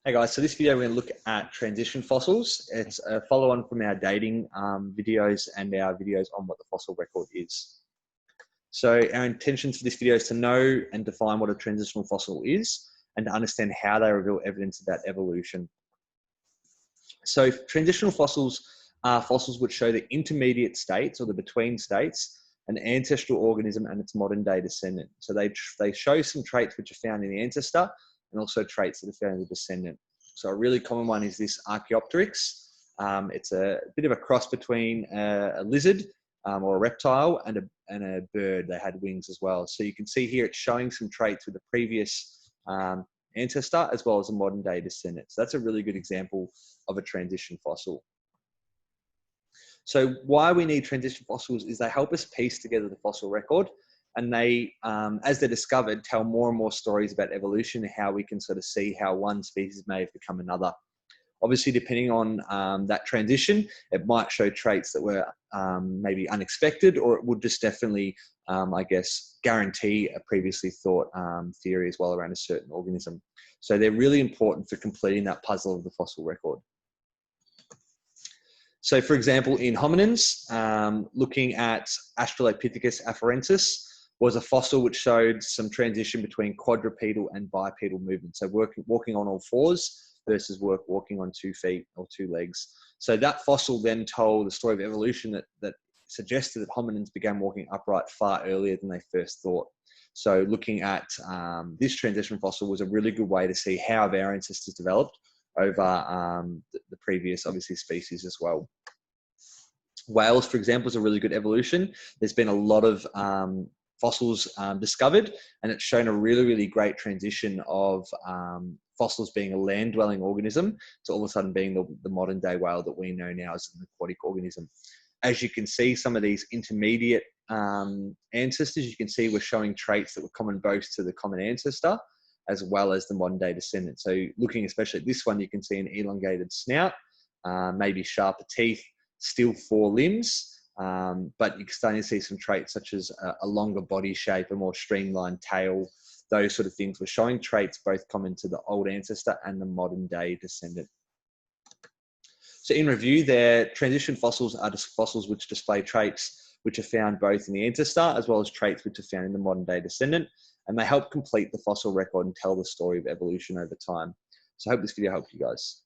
Hey guys, so this video we're going to look at transition fossils. It's a follow-on from our dating videos and our videos on what the fossil record is. So our intention for this video is to know and define what a transitional fossil is and to understand how they reveal evidence about evolution. So transitional fossils are fossils which show the intermediate states or the between states, an ancestral organism and its modern day descendant. So they show some traits which are found in the ancestor and also traits that are found in the descendant. So a really common one is this Archaeopteryx. It's a bit of a cross between a lizard or a reptile and a bird. They had wings as well. So you can see here it's showing some traits with the previous ancestor as well as a modern day descendant. So that's a really good example of a transition fossil. So why we need transition fossils is they help us piece together the fossil record, and they, as they're discovered, tell more and more stories about evolution and how we can sort of see how one species may have become another. Obviously, depending on that transition, it might show traits that were maybe unexpected, or it would just definitely, I guess, guarantee a previously thought theory as well around a certain organism. So they're really important for completing that puzzle of the fossil record. So for example, in hominins, looking at Australopithecus afarensis was a fossil which showed some transition between quadrupedal and bipedal movement. So walking on all fours versus walking on 2 feet or 2 legs. So that fossil then told the story of evolution that suggested that hominins began walking upright far earlier than they first thought. So looking at this transition fossil was a really good way to see how our ancestors developed over the previous, obviously, species as well. Whales, for example, is a really good evolution. There's been a lot of fossils discovered, and it's shown a really, really great transition of fossils being a land-dwelling organism to all of a sudden being the modern-day whale that we know now as an aquatic organism. As you can see, some of these intermediate ancestors, you can see we're showing traits that were common both to the common ancestor as well as the modern day descendant. So looking especially at this one, you can see an elongated snout, maybe sharper teeth, still 4 limbs, but you're starting to see some traits such as a longer body shape, a more streamlined tail, those sort of things. We're showing traits both common to the old ancestor and the modern day descendant. So in review, their transition fossils are just fossils which display traits which are found both in the ancestor as well as traits which are found in the modern day descendant, and they help complete the fossil record and tell the story of evolution over time. So I hope this video helped you guys.